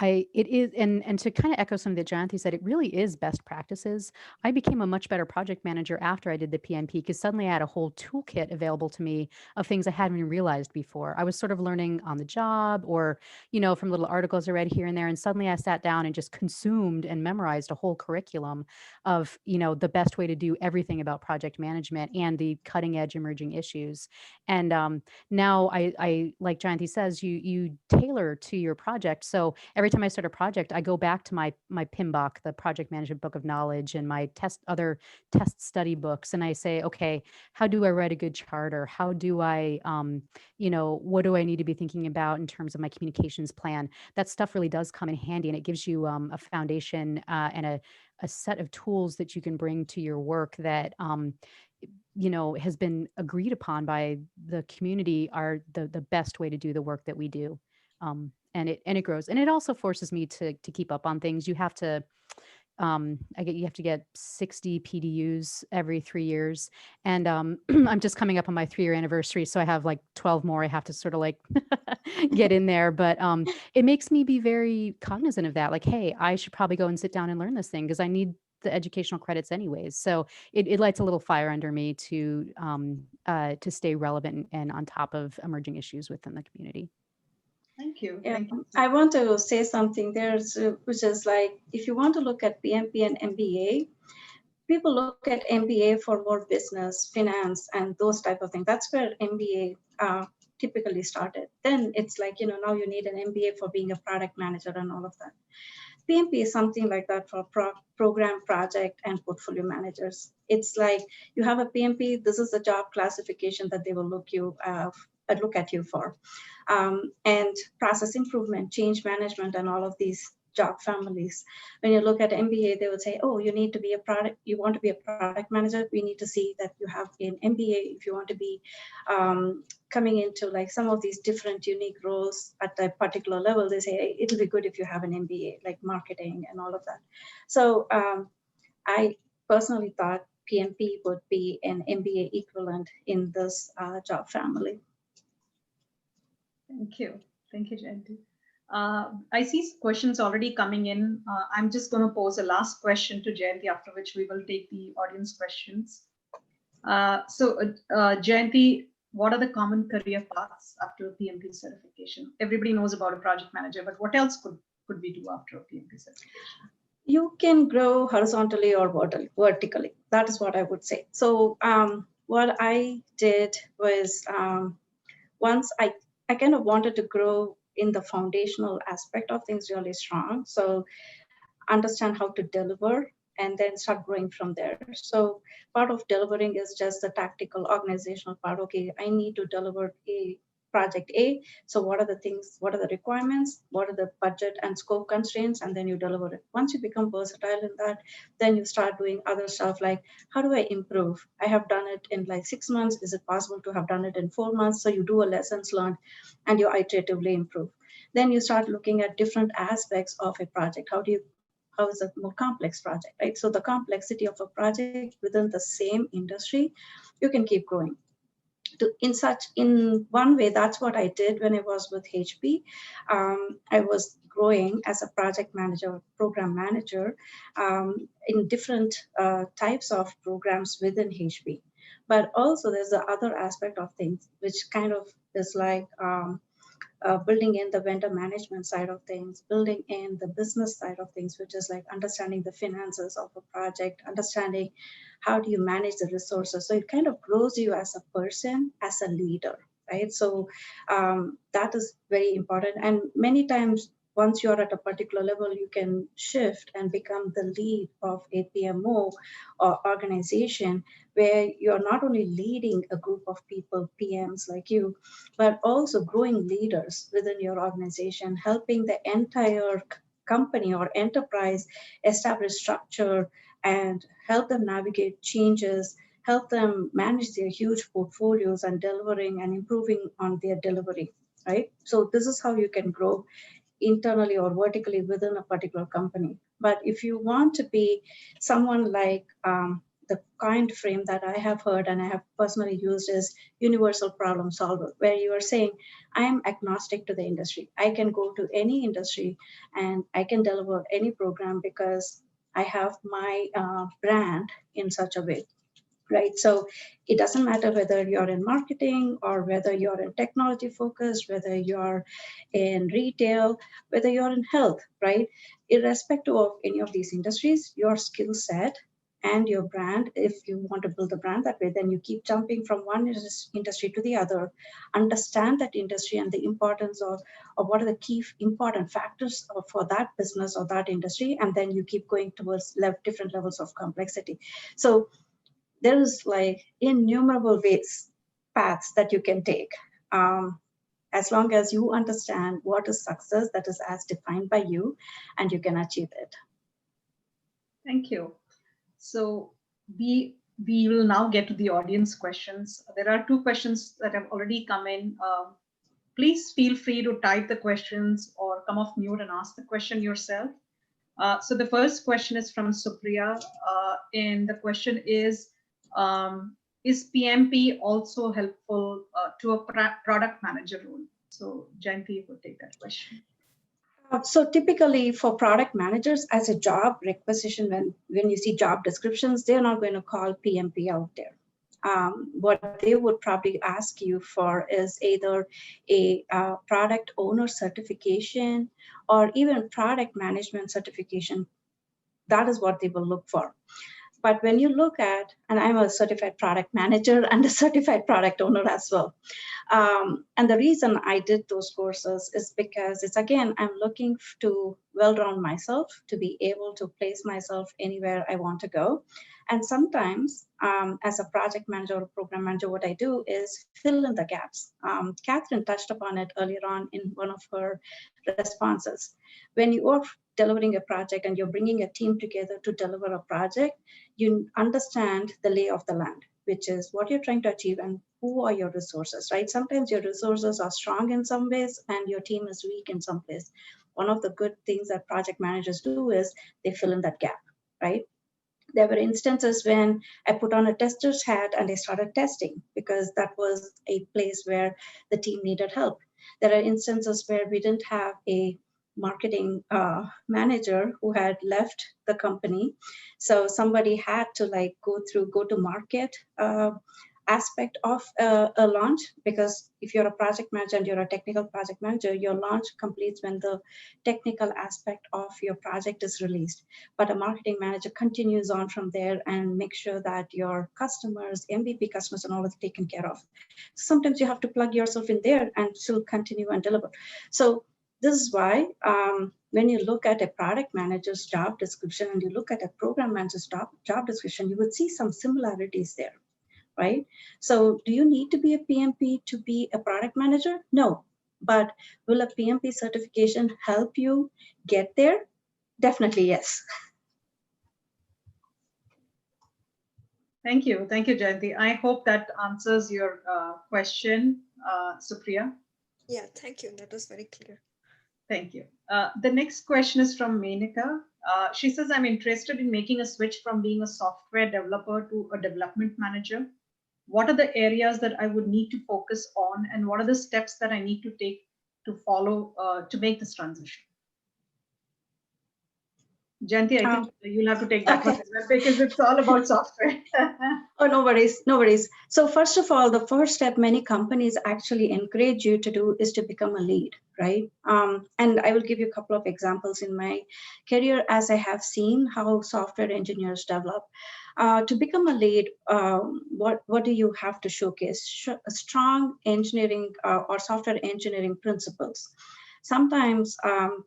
It is, and to kind of echo something that Jayanthi said, it really is best practices. I became a much better project manager after I did the PMP because suddenly I had a whole toolkit available to me of things I hadn't even realized before. I was sort of learning on the job or, from little articles I read here and there. And suddenly I sat down and just consumed and memorized a whole curriculum of, the best way to do everything about project management and the cutting edge emerging issues. And now like Jayanthi says, you tailor to your project. So every time I start a project, I go back to my PMBOK, the Project Management Book of Knowledge, and my other test study books, and I say, okay, how do I write a good charter? How do I, what do I need to be thinking about in terms of my communications plan? That stuff really does come in handy, and it gives you a foundation and a set of tools that you can bring to your work that has been agreed upon by the community are the best way to do the work that we do. And it grows, and it also forces me to keep up on things. You have to you have to get 60 PDUs every 3 years, and I'm just coming up on my 3-year anniversary, so I have like 12 more I have to sort of like get in there. But it makes me be very cognizant of that. Like, hey, I should probably go and sit down and learn this thing because I need the educational credits anyways. So it lights a little fire under me to stay relevant and on top of emerging issues within the community. Thank you. Yeah, Thank you. I want to say something there, which is like, if you want to look at PMP and MBA, people look at MBA for more business, finance, and those type of things. That's where MBA typically started. Then it's like, now you need an MBA for being a product manager and all of that. PMP is something like that for program, project, and portfolio managers. It's like you have a PMP, this is the job classification that they will look at you for. And process improvement, change management, and all of these job families. When you look at MBA, they would say, oh, you need to be you want to be a product manager, we need to see that you have an MBA. If you want to be coming into like some of these different unique roles at a particular level, they say, hey, it'll be good if you have an MBA, like marketing and all of that. So I personally thought PMP would be an MBA equivalent in this job family. Thank you. Thank you, Jayanthi. I see questions already coming in. I'm just going to pose a last question to Jayanthi, after which we will take the audience questions. Jayanthi, what are the common career paths after PMP certification? Everybody knows about a project manager, but what else could we do after a PMP certification? You can grow horizontally or vertically. That is what I would say. So what I did was once I kind of wanted to grow in the foundational aspect of things really strong. So understand how to deliver and then start growing from there. So part of delivering is just the tactical organizational part. Okay, I need to deliver a project A. So what are the things, what are the requirements, what are the budget and scope constraints, and then you deliver it. Once you become versatile in that, then you start doing other stuff like, how do I improve? I have done it in like 6 months. Is it possible to have done it in 4 months? So you do a lessons learned and you iteratively improve. Then you start looking at different aspects of a project. How is a more complex project, right? So the complexity of a project within the same industry, you can keep growing. In one way, that's what I did when I was with HP. I was growing as a project manager, program manager in different types of programs within HP. But also there's the other aspect of things, which kind of is like building in the vendor management side of things, building in the business side of things, which is like understanding the finances of a project, understanding how do you manage the resources. So it kind of grows you as a person, as a leader, right? So that is very important. And many times, once you're at a particular level, you can shift and become the lead of a PMO or organization where you're not only leading a group of people, PMs like you, but also growing leaders within your organization, helping the entire company or enterprise establish structure and help them navigate changes, help them manage their huge portfolios and delivering and improving on their delivery, right? So this is how you can grow internally or vertically within a particular company. But if you want to be someone like the kind frame that I have heard and I have personally used is universal problem solver, where you are saying, I am agnostic to the industry. I can go to any industry and I can deliver any program because I have my brand in such a way. Right. So it doesn't matter whether you're in marketing or whether you're in technology focused, whether you're in retail, whether you're in health, right? Irrespective of any of these industries, your skill set and your brand, if you want to build a brand that way, then you keep jumping from one industry to the other, understand that industry and the importance of what are the key important factors for that business or that industry, and then you keep going towards different levels of complexity. So there is like innumerable paths that you can take, as long as you understand what is success that is as defined by you, and you can achieve it. Thank you. So we will now get to the audience questions. There are 2 questions that have already come in. Please feel free to type the questions or come off mute and ask the question yourself. So the first question is from Supriya, and the question is PMP also helpful to a product manager role? So Jayanthi would take that question. So typically for product managers as a job requisition, when you see job descriptions, they're not going to call PMP out there. What they would probably ask you for is either a product owner certification or even product management certification. That is what they will look for. But when you look at, and I'm a certified product manager and a certified product owner as well. And the reason I did those courses is because it's, again, I'm looking to well-round myself, to be able to place myself anywhere I want to go. And sometimes as a project manager or program manager, what I do is fill in the gaps. Katherine touched upon it earlier on in one of her responses. When you are delivering a project and you're bringing a team together to deliver a project, you understand the lay of the land, which is what you're trying to achieve and who are your resources, right? Sometimes your resources are strong in some ways and your team is weak in some place. One of the good things that project managers do is they fill in that gap, right? There were instances when I put on a tester's hat and I started testing because that was a place where the team needed help. There are instances where we didn't have a marketing manager who had left the company. So somebody had to like go to market aspect of a launch, because if you're a project manager and you're a technical project manager, your launch completes when the technical aspect of your project is released. But a marketing manager continues on from there and makes sure that your customers, MVP customers, and all is taken care of. Sometimes you have to plug yourself in there and still continue and deliver. So this is why when you look at a product manager's job description and you look at a program manager's job description, you would see some similarities there, right? So do you need to be a PMP to be a product manager? No, but will a PMP certification help you get there? Definitely, yes. Thank you, Jayanthi. I hope that answers your question, Supriya. Yeah, thank you. That was very clear. Thank you. The next question is from Menika. She says, I'm interested in making a switch from being a software developer to a development manager. What are the areas that I would need to focus on, and what are the steps that I need to take to follow to make this transition? Jayanthi, I think you'll have to take that one as well, because it's all about software. Oh, no worries, no worries. So first of all, the first step many companies actually encourage you to do is to become a lead, right? And I will give you a couple of examples in my career as I have seen how software engineers develop. To become a lead, what do you have to showcase? Strong engineering or software engineering principles. Sometimes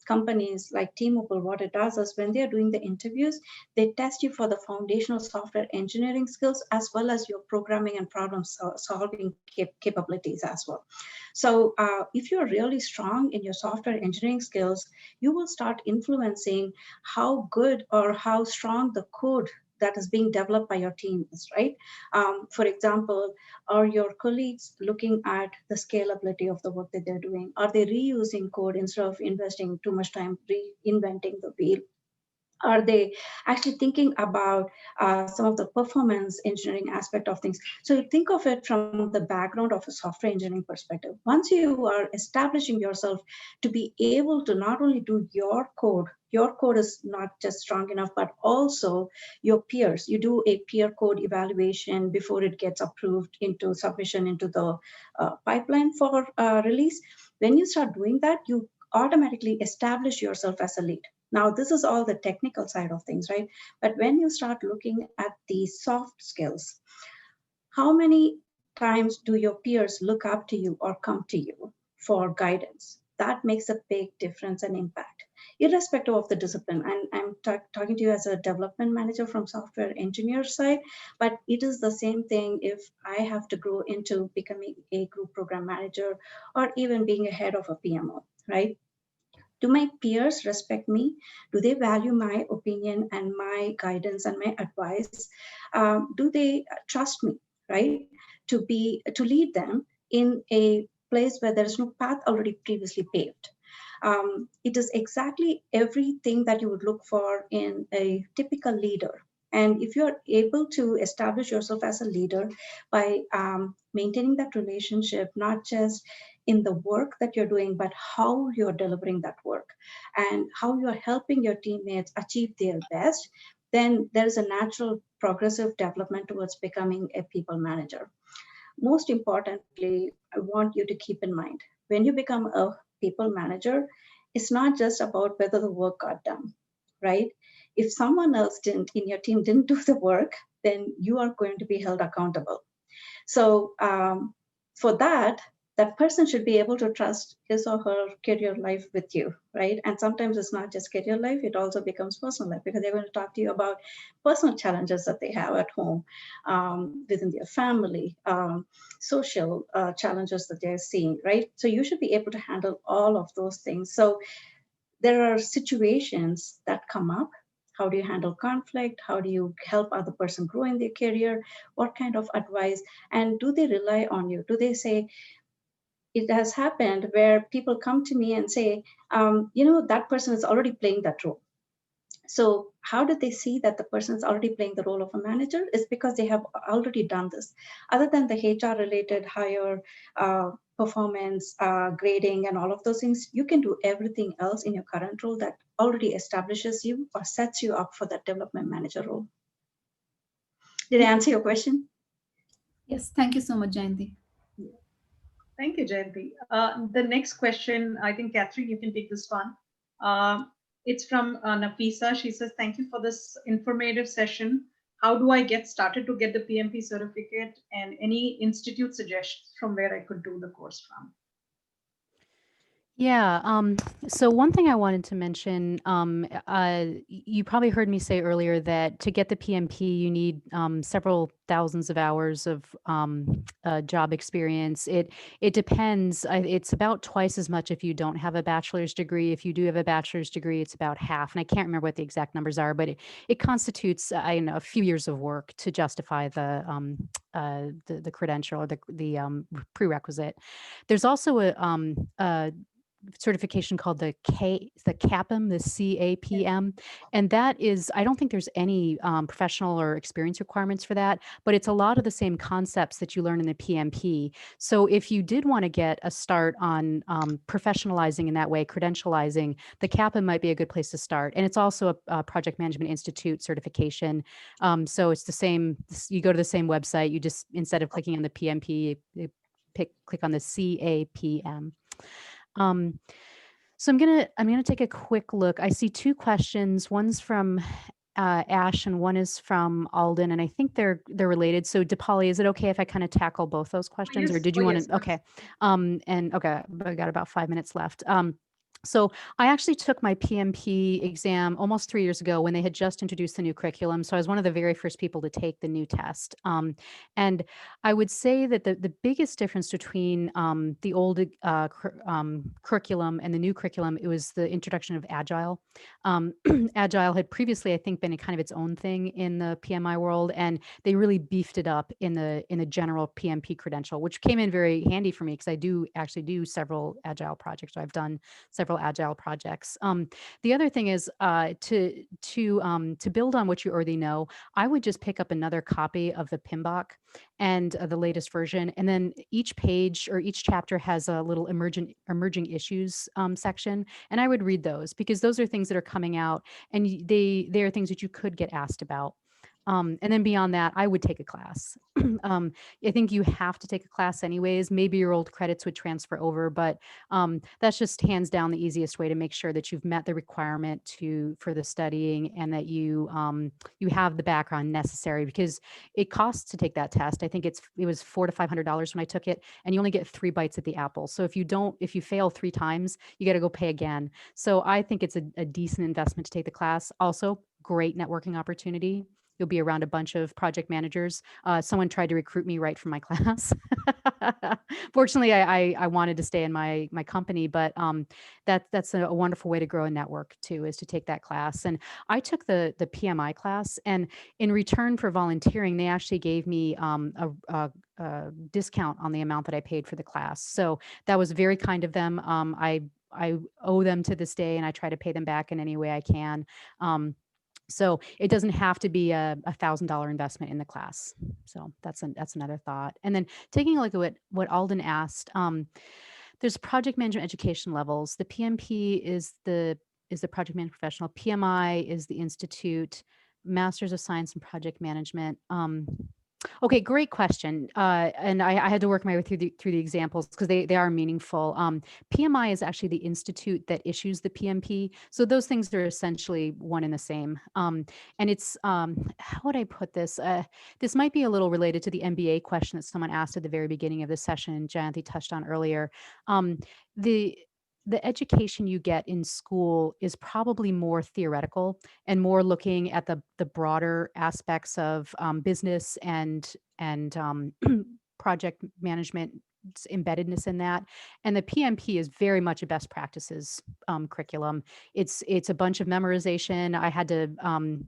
companies like T-Mobile, what it does is when they're doing the interviews, they test you for the foundational software engineering skills as well as your programming and problem solving capabilities as well. So if you're really strong in your software engineering skills, you will start influencing how good or how strong the code that is being developed by your team is, right? For example, are your colleagues looking at the scalability of the work that they're doing? Are they reusing code instead of investing too much time reinventing the wheel? Are they actually thinking about some of the performance engineering aspect of things? So think of it from the background of a software engineering perspective. Once you are establishing yourself to be able to not only do your code is not just strong enough, but also your peers. You do a peer code evaluation before it gets approved into submission into the pipeline for release. When you start doing that, you automatically establish yourself as a lead. Now, this is all the technical side of things, right? But when you start looking at the soft skills, how many times do your peers look up to you or come to you for guidance? That makes a big difference and impact, irrespective of the discipline. And I'm talking to you as a development manager from software engineer side, but it is the same thing if I have to grow into becoming a group program manager or even being a head of a PMO, right? Do my peers respect me? Do they value my opinion and my guidance and my advice? Do they trust me, right? To lead them in a place where there is no path already previously paved. It is exactly everything that you would look for in a typical leader. And if you're able to establish yourself as a leader by maintaining that relationship, not just in the work that you're doing, but how you're delivering that work and how you're helping your teammates achieve their best, then there is a natural progressive development towards becoming a people manager. Most importantly, I want you to keep in mind, when you become a people manager, it's not just about whether the work got done, right? If someone else in your team didn't do the work, then you are going to be held accountable. So for that person should be able to trust his or her career life with you, right? And sometimes it's not just career life, it also becomes personal life, because they're going to talk to you about personal challenges that they have at home, within their family, social challenges that they're seeing, right? So you should be able to handle all of those things. So there are situations that come up. How do you handle conflict? How do you help other person grow in their career? What kind of advice? And do they rely on you? Do they say, it has happened where people come to me and say, that person is already playing that role. So how do they see that the person is already playing the role of a manager? It's because they have already done this. Other than the HR related hire, performance, grading, and all of those things, you can do everything else in your current role that already establishes you or sets you up for that development manager role. Did I answer your question? Yes, thank you so much, Jayanthi. Thank you, Jayanthi. The next question, I think, Catherine, you can take this one. It's from Nafisa. She says, thank you for this informative session. How do I get started to get the PMP certificate, and any institute suggestions from where I could do the course from? Yeah. So one thing I wanted to mention, you probably heard me say earlier that to get the PMP, you need several thousands of hours of job experience. It depends. It's about twice as much if you don't have a bachelor's degree. If you do have a bachelor's degree, it's about half. And I can't remember what the exact numbers are, but it constitutes, a few years of work to justify the credential or the prerequisite. There's also a certification called the CAPM, the CAPM. And that is, I don't think there's any professional or experience requirements for that, but it's a lot of the same concepts that you learn in the PMP. So if you did want to get a start on professionalizing in that way, credentializing, the CAPM might be a good place to start. And it's also a Project Management Institute certification. So it's the same, you go to the same website, you just, instead of clicking on the PMP, you click on the CAPM. So I'm gonna take a quick look. I see two questions. One's from Ash and one is from Alden, and I think they're related. So Dipali, is it okay if I kind of tackle both those questions, or did you want to? Okay. And okay, I got about 5 minutes left. So I actually took my PMP exam almost 3 years ago when they had just introduced the new curriculum. So I was one of the very first people to take the new test. And I would say that the biggest difference between the old curriculum and the new curriculum, it was the introduction of Agile. Agile had previously, I think, been a kind of its own thing in the PMI world, and they really beefed it up in the general PMP credential, which came in very handy for me because I do actually do several Agile projects. So I've done several scale agile projects. The other thing is to build on what you already know, I would just pick up another copy of the PMBOK and the latest version, and then each page or each chapter has a little emerging issues section, and I would read those because those are things that are coming out, and they are things that you could get asked about. And then beyond that, I would take a class. I think you have to take a class anyways. Maybe your old credits would transfer over, but that's just hands down the easiest way to make sure that you've met the requirement for the studying and that you have the background necessary, because it costs to take that test. I think it was $400 to $500 when I took it, and you only get 3 bites at the apple. So if you fail 3 times, you got to go pay again. So I think it's a decent investment to take the class. Also, great networking opportunity. You'll be around a bunch of project managers. Someone tried to recruit me right from my class. Fortunately, I wanted to stay in my company, but that's a wonderful way to grow a network too, is to take that class. And I took the PMI class, and in return for volunteering, they actually gave me a discount on the amount that I paid for the class. So that was very kind of them. I owe them to this day, and I try to pay them back in any way I can. So it doesn't have to be a $1,000 investment in the class. So that's another thought. And then taking a look at what Alden asked, there's project management education levels. The PMP is the project management professional. PMI is the institute. Masters of Science in Project Management. Okay, great question. And I had to work my way through the examples because they are meaningful. PMI is actually the institute that issues the PMP. So those things are essentially one and the same. And it's, how would I put this? This might be a little related to the MBA question that someone asked at the very beginning of the session, Jayanthi touched on earlier. The education you get in school is probably more theoretical and more looking at the broader aspects of business and project management embeddedness in that. And the PMP is very much a best practices curriculum. It's a bunch of memorization. I had to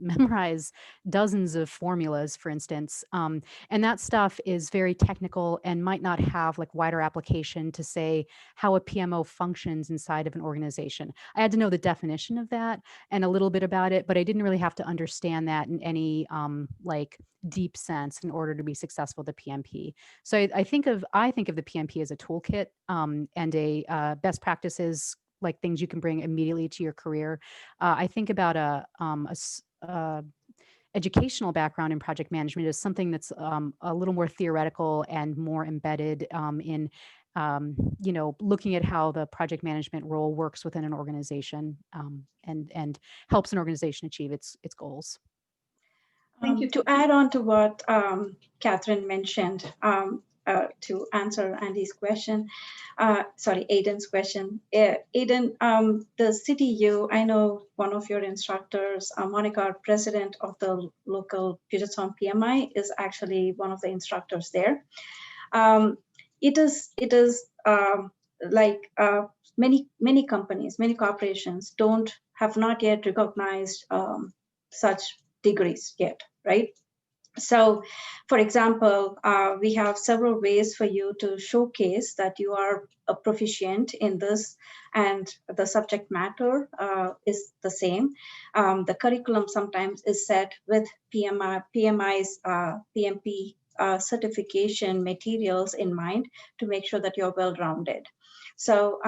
memorize dozens of formulas, for instance. And that stuff is very technical and might not have like wider application to say how a PMO functions inside of an organization. I had to know the definition of that and a little bit about it, but I didn't really have to understand that in any like deep sense in order to be successful at the PMP. So I think of the PMP as a toolkit and a best practices, like things you can bring immediately to your career. I think about a educational background in project management as something that's a little more theoretical and more embedded in looking at how the project management role works within an organization and helps an organization achieve its goals. Thank you. To add on to what Katherine mentioned, to answer Andy's question, Aiden's question. Aiden, the CTU, I know one of your instructors, Monica, our president of the local Puget Sound PMI, is actually one of the instructors there. It is like many companies, many corporations have not yet recognized such degrees yet, right? So, for example, we have several ways for you to showcase that you are a proficient in this, and the subject matter is the same. The curriculum sometimes is set with PMI's PMP certification materials in mind to make sure that you're well-rounded. So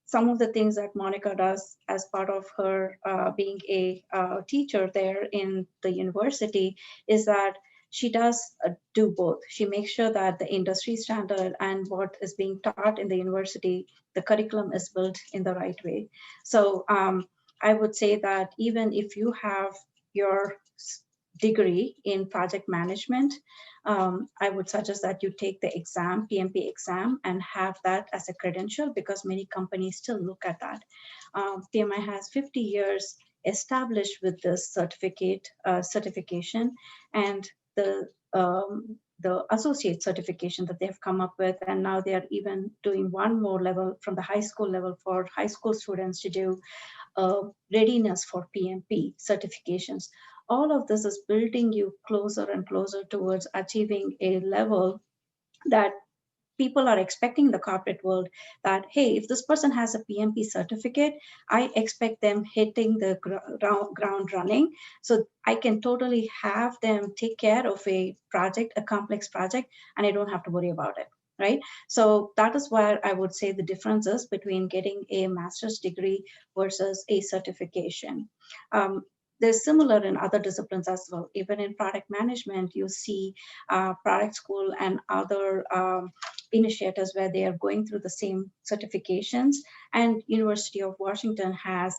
some of the things that Monica does as part of her being a teacher there in the university is that she does do both. She makes sure that the industry standard and what is being taught in the university, the curriculum is built in the right way. So I would say that even if you have your degree in project management, I would suggest that you take the exam, PMP exam, and have that as a credential, because many companies still look at that. PMI has 50 years established with this certification, and the associate certification that they've come up with, and now they are even doing one more level from the high school level for high school students to do readiness for PMP certifications. All of this is building you closer and closer towards achieving a level that people are expecting in the corporate world that, hey, if this person has a PMP certificate, I expect them hitting the ground running. So I can totally have them take care of a project, a complex project, and I don't have to worry about it, right? So that is where I would say the difference is between getting a master's degree versus a certification. They're similar in other disciplines as well. Even in product management, you see product school and other initiatives where they are going through the same certifications. And University of Washington has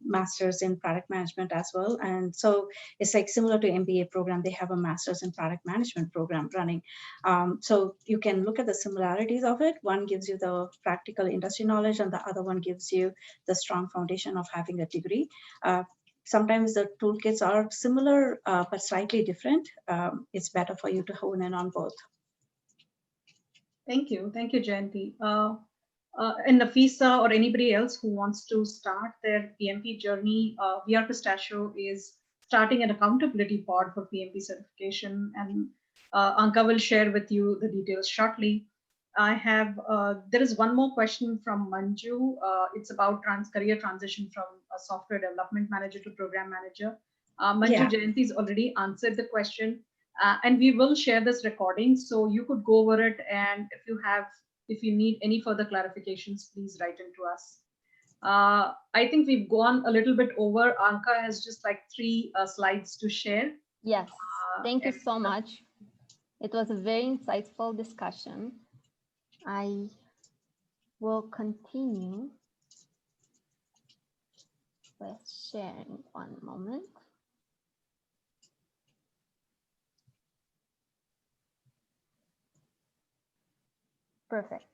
masters in product management as well. And so it's like similar to MBA program, they have a master's in product management program running. So you can look at the similarities of it. One gives you the practical industry knowledge, and the other one gives you the strong foundation of having a degree. Sometimes the toolkits are similar, but slightly different. It's better for you to hone in on both. Thank you, Jayanti. And Nafisa or anybody else who wants to start their PMP journey, VR Pistachio is starting an accountability pod for PMP certification, and Anka will share with you the details shortly. I have, there is one more question from Manju. It's about career transition from a software development manager to program manager. Manju, Jayanti's already answered the question, and we will share this recording, so you could go over it, and if you need any further clarifications, please write into us. I think we've gone a little bit over. Anka has just like 3 slides to share. Yes, thank you so much. It was a very insightful discussion. I will continue with sharing. One moment. Perfect.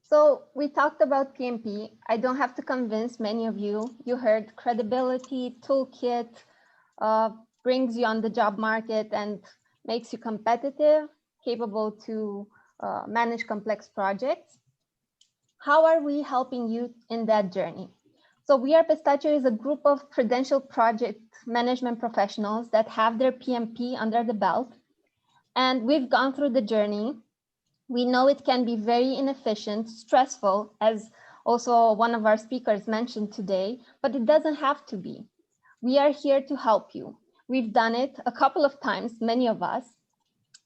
So we talked about PMP. I don't have to convince many of you. You heard credibility, toolkit, brings you on the job market and makes you competitive, capable to manage complex projects. How are we helping you in that journey? So VR Pistachio is a group of credentialed project management professionals that have their PMP under the belt. And we've gone through the journey. We know it can be very inefficient, stressful, as also one of our speakers mentioned today, but it doesn't have to be. We are here to help you. We've done it a couple of times, many of us,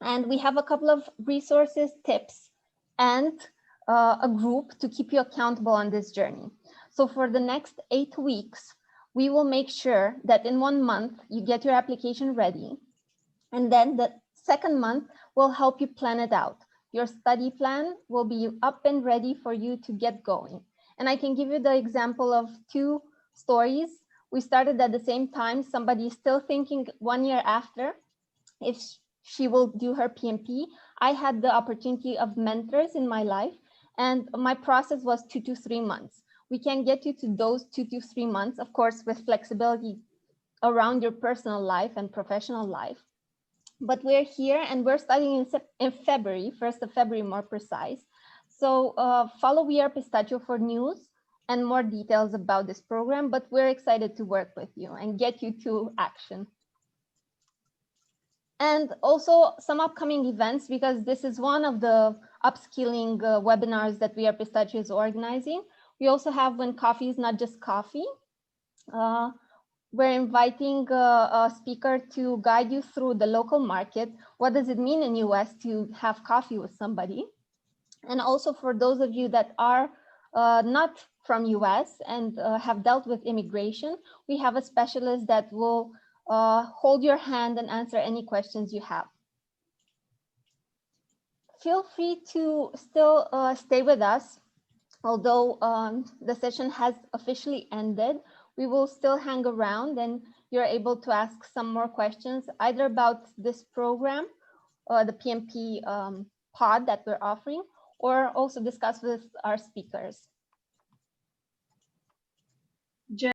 and we have a couple of resources, tips, and a group to keep you accountable on this journey. So for the next 8 weeks, we will make sure that in 1 month, you get your application ready. And then the second month will help you plan it out. Your study plan will be up and ready for you to get going. And I can give you the example of 2 stories. We started at the same time. Somebody is still thinking 1 year after if she will do her PMP. I had the opportunity of mentors in my life, and my process was 2 to 3 months. We can get you to those 2 to 3 months, of course, with flexibility around your personal life and professional life. But we're here and we're studying in February, 1st of February, more precise. So follow VR Pistachio for news and more details about this program, but we're excited to work with you and get you to action. And also some upcoming events, because this is one of the upskilling webinars that VR Pistachio is organizing. We also have When Coffee is Not Just Coffee. We're inviting a speaker to guide you through the local market. What does it mean in US to have coffee with somebody? And also for those of you that are not from US and have dealt with immigration, we have a specialist that will hold your hand and answer any questions you have. Feel free to still stay with us. Although the session has officially ended, we will still hang around and you're able to ask some more questions, either about this program, the PMP pod that we're offering, or also discuss with our speakers.